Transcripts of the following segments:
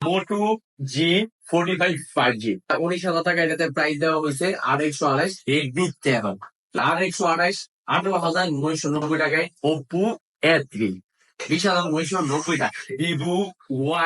মোটু G45 5G 19,000 টাকা এটাতে price দেওয়া হয়েছে। R128 রেডমি 10 R128 18,990 টাকায়। ওপো A3 20,990 টাকা। ভিভো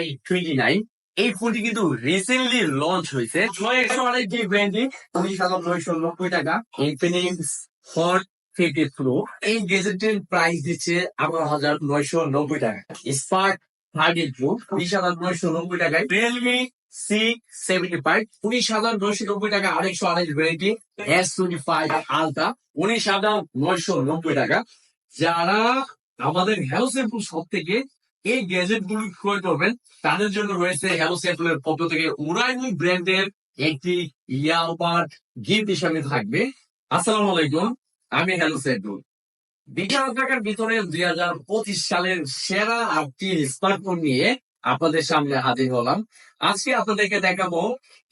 Y29 এই ফোনটি কিন্তু রিসেন্টলি লঞ্চ হয়েছে। 628 ব্র্যান্ডে 19,990 টাকা। ইনফিনিক্স হট 50 প্রো এই গেজেটের প্রাইস দিচ্ছে 18,990 টাকা। স্পার্ক 30 প্রো 20,990 টাকায়। রিয়েলমি C75 19,990 টাকা। 128 ভ্যারিয়েন্টি S25 আলট্রা 19,990 টাকা। যারা আমাদের হ্যালো সেম্পুল শপ থেকে এই গ্যাজেট গুলি ক্রয় করবেন তাদের জন্য রয়েছে হ্যালো সেম্পুলের পক্ষ থেকে উরাইনি ব্র্যান্ডের একটি ইয়ারবাড গিফট হিসাবে থাকবে। আসসালামু আলাইকুম, আমি হ্যালো সেম্পুল। 20,000 টাকার ভিতরে 2025 সালের সেরা 8টি স্মার্টফোন নিয়ে আপনাদের সামনে হাজির হলাম। আজকে আপনাদেরকে দেখাবো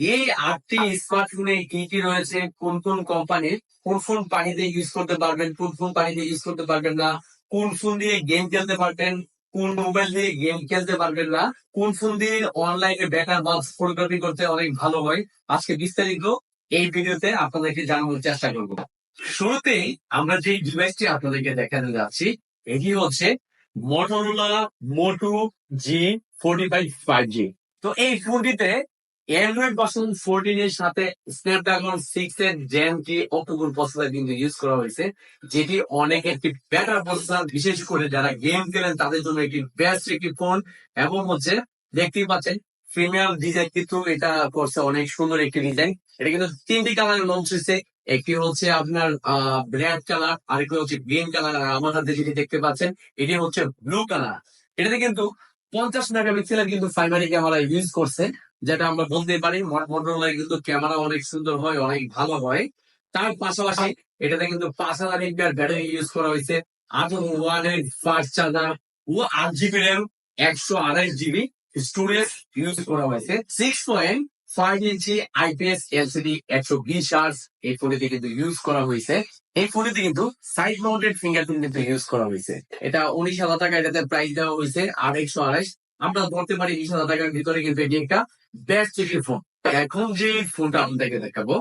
এই 8টি স্মার্টফোনে কি কি রয়েছে, কোন কোন কোম্পানির, কোন ফোন পানিতে ইউজ করতে পারবেন, কোন ফোন পানিতে ইউজ করতে পারবেন না, কোন ফোন দিয়ে গেম খেলতে পারবেন, কোন মোবাইল দিয়ে গেম খেলতে পারবেন না, কোন ফোন দিয়ে অনলাইনে বেটার বা ফটোগ্রাফি করতে অনেক ভালো হয়। আজকে বিস্তারিত এই ভিডিওতে আপনাদেরকে জানানোর চেষ্টা করবো। শুরুতেই আমরা যে ডিভাইসটি আপনাদেরকে দেখাতে যাচ্ছি এটি হচ্ছে মটোরোলা মোটু G45 5G। তো এই ফোনটিতে অ্যান্ড্রয়েড ভার্সন 14 এর সাথে স্ন্যাপড্রাগন 6 এর জেন 3 অক্টোকোর প্রসেসর কিন্তু ইউজ করা হয়েছে, যেটি অনেক একটি বেটার প্রসেসর। বিশেষ করে যারা গেম খেলেন তাদের জন্য একটি বেস্ট একটি ফোন। এবং হচ্ছে দেখতেই পাচ্ছেন প্রিমিয়াম ডিজাইন কিন্তু এটা করছে, অনেক সুন্দর একটি ডিজাইন। এটা কিন্তু 3টি কালারে লঞ্চ হয়েছে। একটি হচ্ছে আপনার ব্ল্যাক কালার, আরেকটি হচ্ছে গ্রিন কালার, আর আমার হাতে যেটি দেখতে পাচ্ছেন এটি হচ্ছে ব্লু কালার। এটাতে কিন্তু 50 মেগাপিক্সেলের কিন্তু প্রাইমারি ক্যামেরা ইউজ করছে, যেটা আমরা বলতে পারি মোটরোলার কিন্তু ক্যামেরা অনেক সুন্দর হয়, অনেক ভালো হয়। তার পাশাপাশি এটাতে কিন্তু 5,000 এমপিআর ব্যাটারি ইউজ করা হয়েছে। 8 ওয়াটের ফাস্ট চার্জার ও 8 GB RAM 128 GB storage use করা হয়েছে। 6.5 ইঞ্চি আইপিএস এলসিডি 120 হার্জ এই ফোনটিতে কিন্তু ইউজ করা হয়েছে। এই ফোনটিতে কিন্তু সাইড মাউন্টেড ফিঙ্গারপ্রিন্ট কিন্তু ইউজ করা হয়েছে। এটা 19,000 টাকা এটাতে প্রাইস দেওয়া হয়েছে। R128 আমরা ধরতে পারি 20,000 টাকার ভিতরে কিন্তু এটি একটা বেস্ট একটি ফোন। এখন যে ফোনটা আপনাদেরকে দেখাবো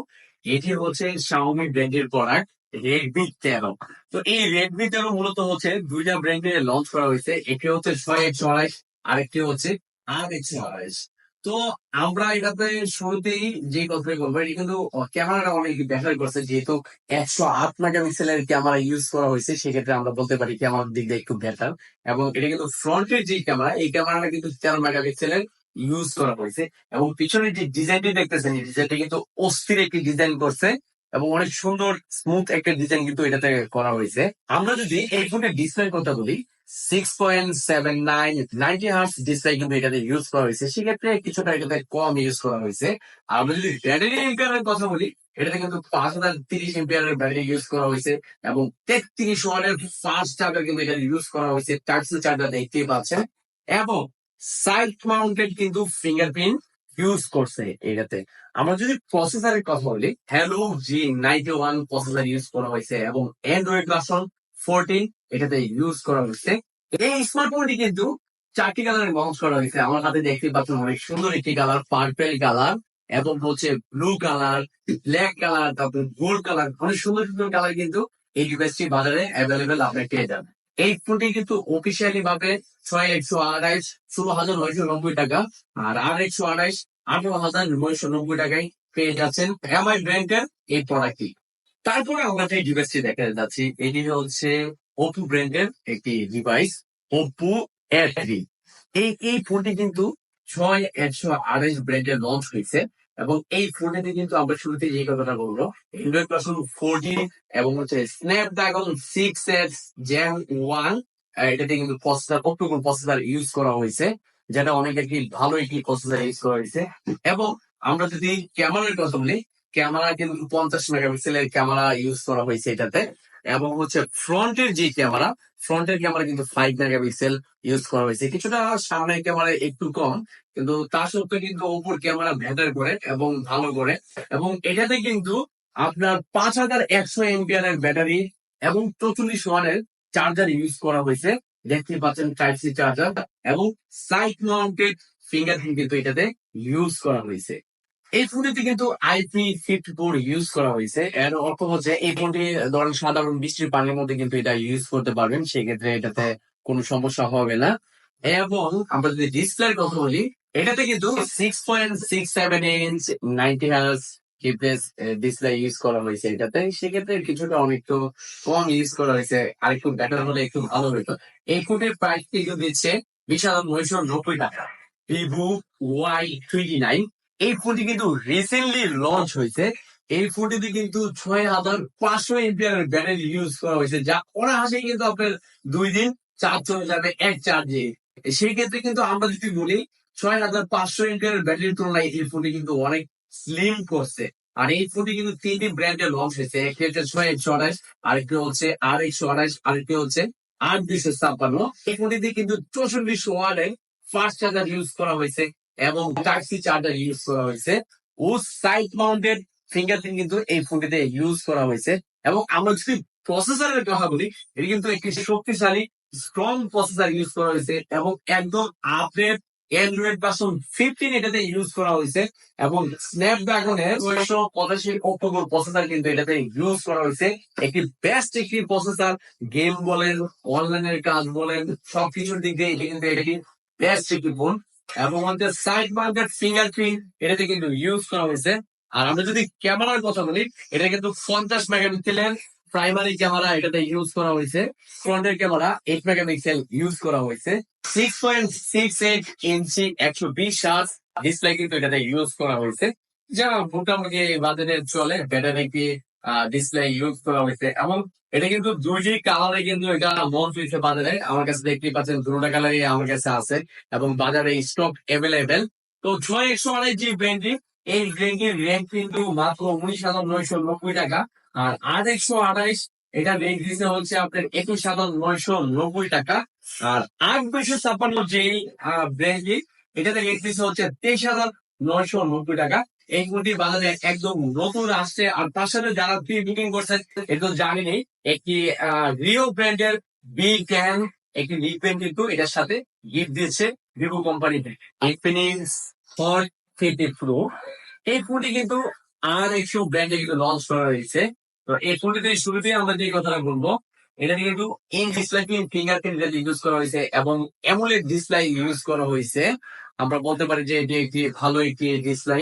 এটি হচ্ছে শাওমি ব্র্যান্ডের প্রোডাক্ট রেডমি 13। তো এই রেডমি 13 মূলত হচ্ছে দুইটা ব্র্যান্ডে লঞ্চ করা হয়েছে। একটি হচ্ছে 6/128, আরেকটি হচ্ছে R128। তো আমরা এটাতে শুরুতেই যে কথাটা বলবো, এটি কিন্তু ক্যামেরাটা অনেক বেটার করছে, যেহেতু 108 মেগাপিক্সেলের ক্যামেরা ইউজ করা হয়েছে। সেক্ষেত্রে আমরা বলতে পারি ক্যামেরার দিক দিয়ে একটু বেটার। এবং এটা কিন্তু ফ্রন্টের যে ক্যামেরা, এই ক্যামেরাটা কিন্তু 13 মেগাপিক্সেলের ইউজ করা হয়েছে। এবং পিছনে যে ডিজাইনটি দেখতেছেন এই ডিজাইনটা কিন্তু অস্থির একটি ডিজাইন করছে এবং অনেক সুন্দর স্মুথ একটা ডিজাইন কিন্তু এটাতে করা হয়েছে। আমরা যদি এই ফোনের ডিসপ্লের কথা বলি, 6.79 90 হার্স ডিসপ্লে কিন্তু এটাতে ইউজ করা হয়েছে। সেক্ষেত্রে কিছুটা এটাতে কম ইউজ করা হয়েছে। আর আমরা যদি ব্যাটারি এম্পিয়ারের কথা বলি, এটাতে কিন্তু 5,030 এম্পিয়ারের ব্যাটারি ইউজ করা হয়েছে এবং 33 ওয়াটের ফাস্ট চার্জার কিন্তু এটাতে ইউজ করা হয়েছে। টাইপ সি চার্জার দেখতেই পাচ্ছেন। এবং সাইড মাউন্টেড কিন্তু ফিঙ্গারপ্রিন্ট ইউজ করছে এটাতে। আমরা যদি প্রসেসরের কথা বলি, হ্যালো G91 প্রসেসর ইউজ করা হয়েছে এবং অ্যান্ড্রয়েড ভার্সন 14 এটাতে ইউজ করা হয়েছে। এই স্মার্টফোনটি কিন্তু 4টি কালারে লঞ্চ করা হয়েছে। আমার হাতে দেখতে পাচ্ছেন অনেক সুন্দর একটি কালার, পার্পেল কালার, এবং হচ্ছে ব্লু কালার, ব্ল্যাক কালার, তারপর গোল্ড কালার। অনেক সুন্দর সুন্দর কালার কিন্তু এই ডিভাইসটি বাজারে অ্যাভেলেবেল আপনি পেয়ে যাবেন। এই ফোনটি কিন্তু অফিসিয়ালি ভাবে 6/128 16,990 টাকা, আর R128 18,990 টাকায় পেয়ে যাচ্ছেন এমআই ব্র্যান্ডের এই প্রোডাক্টটি। তারপরে আমরা যে ডিভাইসটি দেখাতে যাচ্ছি এটি হচ্ছে ওপো ব্র্যান্ডের একটি ডিভাইস, ওপো A3। এই ফোনটি কিন্তু 6/128 ব্র্যান্ডের লঞ্চ হয়েছে। এবং এই ফোনটিতে কিন্তু আমরা শুরুতে যে কথাটা বলবো, অ্যান্ড্রয়েড ভার্সন 4G এবং হচ্ছে স্ন্যাপড্রাগন 6 জেন 1 এটাতে কিন্তু প্রসেসর অক্টোকোর প্রসেসর ইউজ করা হয়েছে, যেটা অনেক একটি ভালো একটি প্রসেসর ইউজ করা হয়েছে। এবং আমরা যদি ক্যামেরার কথা বলি, ক্যামেরা কিন্তু 50 মেগাপিক্সেলের ক্যামেরা ইউজ করা হয়েছে এটাতে। এবং হচ্ছে ফ্রন্টের ক্যামেরা কিন্তু 5 মেগাপিক্সেল ইউজ করা হয়েছে। কিছুটা সামনের ক্যামেরা একটু কম, কিন্তু তা সত্ত্বেও কিন্তু ওপর ক্যামেরা বেটার করে এবং ভালো করে। এবং এটাতে কিন্তু আপনার 5,100 এমপিআর ব্যাটারি এবং 44 ওয়াটের চার্জার ইউজ করা হয়েছে। দেখতে পাচ্ছেন টাইপ সি চার্জার এবং সাইড মাউন্টেড ফিঙ্গারপ্রিন্ট কিন্তু এটাতে ইউজ করা হয়েছে। এই ফোনটিতে কিন্তু IP54 ইউজ করা হয়েছে। এর অর্থ হচ্ছে এই ফোনটি ধরেন সাধারণ বৃষ্টির পানির মধ্যে কিন্তু এটা ইউজ করতে পারবেন, সেক্ষেত্রে এটাতে কোনো সমস্যা হবে না। এবং আমরা যদি ডিসপ্লের কথা বলি, এটাতে কিন্তু 6.67 inch 90 hertz refresh display use করা হয়েছে এটাতে, সেক্ষেত্রে কিছুটা অনেকটু কম ইউজ করা হয়েছে, আরেকটু বেটার হলে একটু ভালো হতো। এই ফোনের প্রাইস কিন্তু দিচ্ছে 20,990 টাকা। ভিভো Y29 এই ফোনটি কিন্তু রিসেন্টলি লঞ্চ হয়েছে। এই ফোনটিতে কিন্তু 6,500 এর ব্যাটারি ইউজ করা হয়েছে, যা অনায়াসে কিন্তু আপনার 2 দিন চার্জ চলে যাবে এক চার্জে। সেই ক্ষেত্রে কিন্তু আমরা যদি বলি 6,500 এর ব্যাটারির তুলনায় এই ফোনটি কিন্তু অনেক স্লিম করছে। আর এই ফোনটি কিন্তু 3টি ব্র্যান্ডে লঞ্চ হয়েছে, একটি হচ্ছে 6 128, আরেকটি হচ্ছে R 128, আরেকটি হচ্ছে R 256। এই ফোনটিতে কিন্তু 64 ওয়াটের ফাস্ট চার্জার ইউজ করা হয়েছে এবং টাইপ-সি চার্জার ইউজ করা হয়েছে। ও সাইড মাউন্টেড ফিঙ্গারপ্রিন্ট কিন্তু এই ফোনটিতে ইউজ করা হয়েছে। এবং আমরা যদি প্রসেসরের কথা বলি, এটি কিন্তু একটি শক্তিশালী স্ট্রং প্রসেসর ইউজ করা হয়েছে এবং একদম আপডেট অ্যান্ড্রয়েড ভার্সন 15 এটাতে ইউজ করা হয়েছে। এবং স্ন্যাপড্রাগনের 985 অক্টোবর প্রসেসর কিন্তু এটাতে ইউজ করা হয়েছে। একটি বেস্ট একটি প্রসেসর, গেম বলেন, অনলাইনের কাজ বলেন, সবকিছুর দিক দিয়ে এটা কিন্তু একটি বেস্ট একটি ফোন। এবং আমাদের সাইড মাউন্টেড ফিঙ্গারপ্রিন্ট এটাতে কিন্তু ইউজ করা হয়েছে। আর আমরা যদি ক্যামেরার কথা বলি, এটা কিন্তু 50 মেগাপিক্সেলের প্রাইমারি ক্যামেরা এটাতে ইউজ করা হয়েছে। ফ্রন্টের ক্যামেরা 8 মেগাপিক্সেল ইউজ করা হয়েছে। 6.68 ইঞ্চি 120 হার্জ ডিসপ্লে কিন্তু এটাতে ইউজ করা হয়েছে, যা মোটামুটি বাজারে চলে ব্যাটারি একটি ডিসপ্লে ইউজ করা হয়েছে। এবং এটা কিন্তু 2টি কালারে কিন্তু এটা লঞ্চ হয়েছে বাজারে, আমার কাছে দেখতেই পাচ্ছেন 2টা কালারই আমার কাছে আছে এবং বাজারে স্টক অ্যাভেলেবেল। তো 6 128 যে ব্র্যান্ডটি, এই ব্র্যান্ডের র্যাঙ্ক কিন্তু মাত্র 19,990 টাকা। আর R 128 এটা রেট দিতে হচ্ছে আপনার 21,990 টাকা। আর 8 256 যে ব্র্যান্ডটি, এটাতে রেট দিতে হচ্ছে 23,990 টাকা। এই ফোনটি বাজারে একদম নতুন আসছে। আর তার সাথে যারা প্রি বুকিং করছেন, এটা তো জানেনই, একটি রিও ব্র্যান্ডের B10 একটি রিপেন কিন্তু এটার সাথে গিফট দিচ্ছে ভিভো কোম্পানিতে। ইনফিনিক্স হট 50 প্রো এই ফোনটি কিন্তু R 100 ব্র্যান্ডে কিন্তু লঞ্চ করা হয়েছে। তো এই ফোনটিতে শুরুতেই আমরা যে কথাটা বলবো, এটা কিন্তু ইন ডিসপ্লে ফিঙ্গারপ্রিন্ট ইউজ করা হয়েছে এবং অ্যামোলেড ডিসপ্লে ইউজ করা হয়েছে। আমরা বলতে পারি যে এটি একটি ভালো একটি ডিসপ্লে।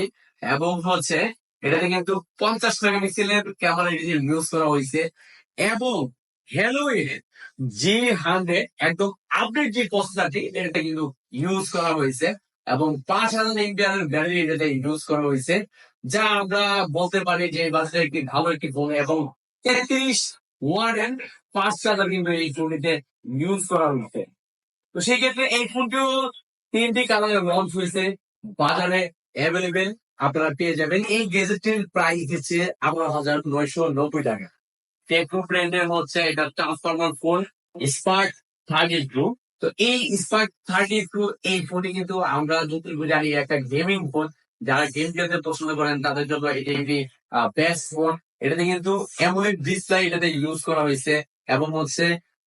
এবং হচ্ছে এটাতে কিন্তু 50 মেগাপিক্সেলের ক্যামেরা ইউজ করা হয়েছে। এবং হ্যালোয়ের G100 একদম আপডেট যে প্রসেসরটি এটা কিন্তু ইউজ করা হয়েছে এবং 5,000 এর ব্যাটারি এটাতে ইউজ করা হয়েছে, যা আমরা বলতে পারি যে বাজারে একটি ভালো একটি ফোন। এবং 33 ওয়াটের ফাস্ট চার্জার কিন্তু এই ফোনটিতে ইউজ করা হয়েছে। তো সেই ক্ষেত্রে এই ফোনটিও 3টি কালারে লঞ্চ হয়েছে, বাজারে অ্যাভেলেবেল আপনারা পেয়ে যাবেন। এই গেজেটটির প্রাইস দিচ্ছে 11,990 টাকা। টেকনো ব্র্যান্ডের হচ্ছে এটা ট্রান্সফরমার ফোন স্পার্ক 32। তো এই স্পার্ক 32 এই ফোনটি কিন্তু আমরা যতটুকু জানি একটা গেমিং ফোন, যারা গেম খেলতে পছন্দ করেন তাদের জন্য এটি একটি বেস্ট ফোন। এটাতে কিন্তু অ্যামোলেড ডিসপ্লে এটাতে ইউজ করা হয়েছে এবং হচ্ছে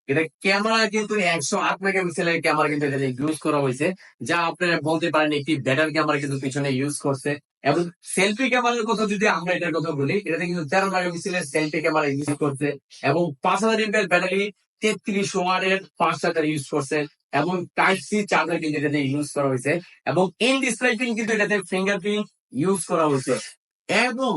এটা ক্যামেরা কিন্তু 108 মেগাপিক্সেলের ক্যামেরা কিন্তু এটাতে ইউজ করা হয়েছে, যা আপনারা বলতে পারেন একটি বেটার ক্যামেরা কিন্তু পিছনে ইউজ করছে। এবং সেলফি ক্যামেরার কথা যদি আমরা এটার কথা বলি, এটাতে কিন্তু 13 মেগাপিক্সেলের সেলফি ক্যামেরা ইউজ করছে এবং 5,000 ব্যাটারি 33 ওয়াটের ফাস্ট চার্জার ইউজ করছে এবং টাইপ-সি চার্জার কিন্তু এটাতে ইউজ করা হয়েছে। এবং ইন ডিসপ্লে কিন্তু এটাতে ফিঙ্গারপ্রিন্ট ইউজ করা হয়েছে। এবং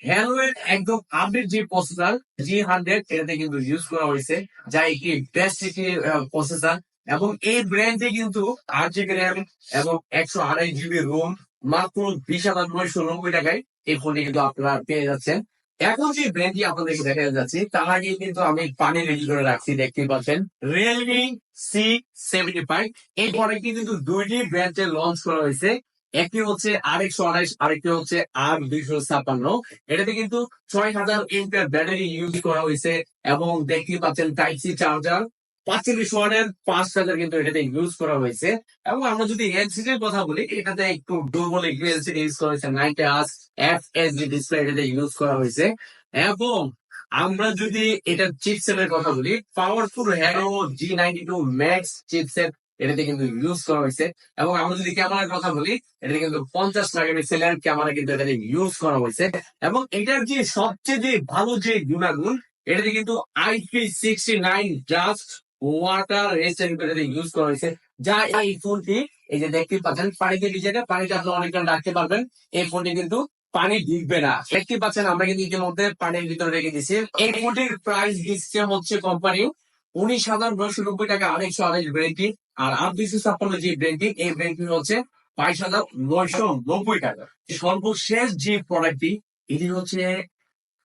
হ্যালোয়ের একদম আপডেট যে প্রসেসর G100 এটাতে কিন্তু ইউজ করা হয়েছে, যা একটি বেস্ট একটি প্রসেসর। এবং এই ব্র্যান্ডে কিন্তু 8 জিবি র্যাম এবং 128 জিবি রোম মাত্র 20,990 টাকায় এই ফোনটি কিন্তু আপনারা পেয়ে যাচ্ছেন। এখন যে ব্র্যান্ডটি আপনাদেরকে দেখা যাচ্ছে, তার আগে কিন্তু আমি পানি রেডি করে রাখছি, দেখতে পাচ্ছেন রিয়েলমি C75। এই প্রোডাক্টটি কিন্তু 2টি ব্র্যান্ডে লঞ্চ করা হয়েছে, একটি হচ্ছে R 128, আরেকটি হচ্ছে R 256। এটাতে কিন্তু 6,000 ব্যাটারি ইউজ করা হয়েছে এবং দেখতে পাচ্ছেন টাইপ-সি চার্জার 45 ওয়াটের ফাস্ট চার্জার কিন্তু এটাতে ইউজ করা হয়েছে। এবং আমরা যদি এলসিডি এর কথা বলি, এটাতে একটু দুর্বল একটু এলসিডি ইউজ করা হয়েছে, 90 হার্জ FHD ডিসপ্লে এটাতে ইউজ করা হয়েছে। এবং আমরা যদি এটার চিপসেটের কথা বলি, powerful hello G92 max chipset এটাতে কিন্তু ইউজ করা হয়েছে। এবং আমরা যদি ক্যামেরার কথা বলি, এটাতে কিন্তু 50 মেগাপিক্সেলের ক্যামেরা কিন্তু এটাতে ইউজ করা হয়েছে। এবং এটার যে সবচেয়ে যে ভালো যে গুণাগুণ, এটাতে কিন্তু IP69 ডাস্ট ওয়াটার রেজিস্ট্যান্ট এটাতে ইউজ করা হয়েছে, যা এই ফোনটি এই যে দেখতে পাচ্ছেন পানিতে ভিজে যায়, পানিতে আপনি অনেকক্ষণ রাখতে পারবেন, এই ফোনটি কিন্তু পানি ঢুকবে না। দেখতে পাচ্ছেন আমরা কিন্তু ইতিমধ্যে পানির ভিতরে রেখে দিচ্ছি। এই ফোনটির প্রাইস দিচ্ছে হচ্ছে কোম্পানি 19,990 টাকা 828 ব্র্যান্ডটি। আর 8 256 যে ব্র্যান্ডটি, এই ব্র্যান্ডটি হচ্ছে 22,990 টাকা। সর্বশেষ যে প্রোডাক্টটি, এটি হচ্ছে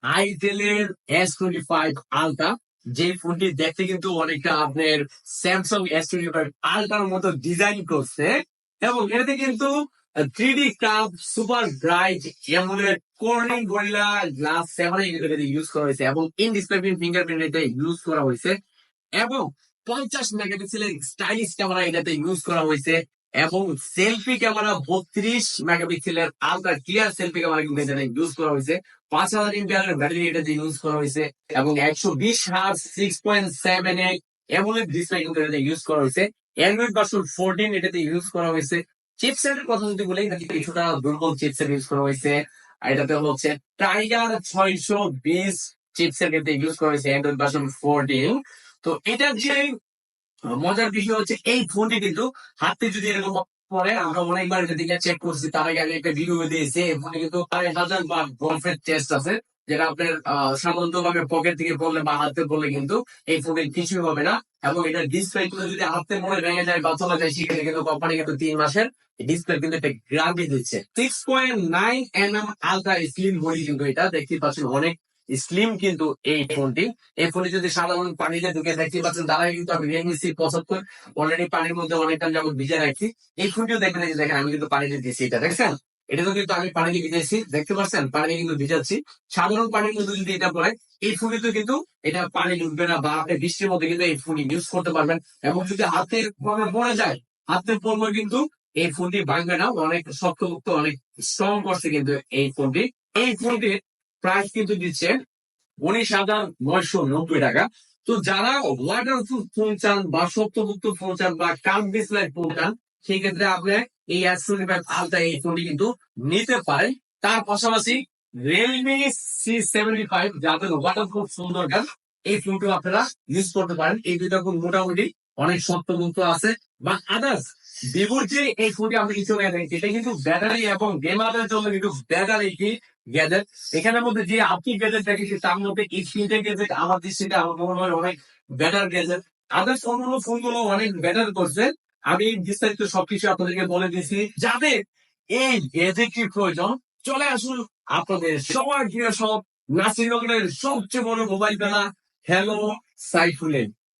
আইটেলের S25 আলট্রা। যে ফোনটি দেখতে কিন্তু অনেকটা আপনার স্যামসাং S25 আলট্রার মতো ডিজাইন করছে। এবং এটাতে কিন্তু 3D cup super bright AMOLED Corning gorilla glass 7 use করা হয়েছে, এবং ইন ডিসপ্লে ফিঙ্গারপ্রিন্ট এটা ইউজ করা হয়েছে। এবং 50 মেগাপিক্সেলের স্টাইলিশ ক্যামেরা এটাতে ইউজ করা হয়েছে। এবং সেলফি ক্যামেরা 32 মেগাপিক্সেলের আলট্রা ক্লিয়ার সেলফি ক্যামেরা কিন্তু এটাতে ইউজ করা হয়েছে। 5000 এমপিআর ব্যাটারি এটাতে ইউজ করা হয়েছে। এবং 120 হার্জ 6.78 এমোলেড ডিসপ্লে কিন্তু এটাতে ইউজ করা হয়েছে। অ্যান্ড্রয়েড ভার্সন 14 এটাতে ইউজ করা হয়েছে। চিপসেটের কথা যদি বলি, নাকি কিছুটা দুর্বল চিপসেট ইউজ করা হয়েছে। আর এটাতে হচ্ছে টাইগার 620 চিপসেট এটাতে ইউজ করা হয়েছে অ্যান্ড্রয়েড ভার্সন 14। তো এটার যে মজার বিষয় হচ্ছে, এই ফোনটি কিন্তু হাতে যদি এরকম পরে, আমরা অনেকবার এটা দিকে চেক করছি, তার আগে আমি একটা ভিডিও দিয়েছি। এই ফোনে কিন্তু 5,000 বা গল্ফের টেস্ট আছে, যেটা আপনার সাধারণত ভাবে পকেট থেকে পড়লে বা হাতে পড়লে কিন্তু এই ফোনের কিছুই হবে না। এবং এটার ডিসপ্লে কিন্তু যদি হাতে মনে ভেঙে যায় বা চলে যায়, সেখানে কিন্তু কোম্পানি কিন্তু 3 মাসের ডিসপ্লে কিন্তু একটা গ্যারান্টি দিচ্ছে। 6.9 mm আলট্রা স্লিম বডি কিন্তু এটা দেখতে পাচ্ছেন, অনেক স্লিম কিন্তু এই ফোনটি। এই ফোনে যদি সাধারণ পানিতে ঢুকে, দেখতে পাচ্ছেন দাঁড়ায় কিন্তু আমি Realme C75 অলরেডি পানির মধ্যে অনেকটা যেমন ভিজে রাখছি। এই ফোনটিও দেখবেন, এই যে দেখেন আমি কিন্তু পানিতে দিয়েছি, এটা দেখছেন, এটাও কিন্তু আমি পানিতে ভিজেছি, দেখতে পাচ্ছেন পানি কিন্তু ভিজাচ্ছি। সাধারণ পানির মধ্যে যদি এটা পড়ে, এই ফোনে কিন্তু এটা পানি ঢুকবে না, বা আপনি বৃষ্টির মধ্যে কিন্তু এই ফোন ইউজ করতে পারবেন। এবং যদি হাতের পড়ে যায়, হাতে পড়লে কিন্তু এই ফোনটি ভাঙবে না, অনেক শক্তমুক্ত, অনেক স্ট্রং করছে কিন্তু এই ফোনটি। এই ফোনটির প্রাইস কিন্তু দিচ্ছে 19,990 টাকা। তো যারা ওয়াটার প্রুফ ফোন চান, বা শক্তমুক্ত ফোন চান, বা কার্ভ ডিসপ্লে ফোন চান, সেই ক্ষেত্রে আপনি এই S25 আলট্রা এই ফোনটি কিন্তু নিতে পারেন। তার পাশাপাশি Realme C75, যাদের ওয়াটার প্রুফ ফোন দরকার, এই ফোনটিও আপনারা ইউজ করতে পারেন। এই দুইটা ফোন মোটামুটি অনেক শক্তমুক্ত আছে। বা আদার্স ভিভোর যে এই ফোনটি আপনি কিছু দেখেন, এটা কিন্তু ব্যাটারি এবং গেমারের জন্য কিন্তু ব্যাটারি কি গ্যাজেট। এখানের মধ্যে যে আপনি গ্যাজেট দেখেছি, তার মধ্যে এই তিনটে গ্যাজেট আমার দৃষ্টিতে আমার মনে হয় অনেক বেটার গ্যাজেট। আদার্স অন্যান্য ফোনগুলো অনেক বেটার করছে। আমি বিস্তারিত সবকিছু আপনাদেরকে বলে দিয়েছি। যাদের এই গ্যাজেটটি প্রয়োজন, চলে আসুন আপনাদের সবার প্রিয় সব নাসিরনগরের সবচেয়ে বড় মোবাইল মেলা, হ্যালো সাইফুলে।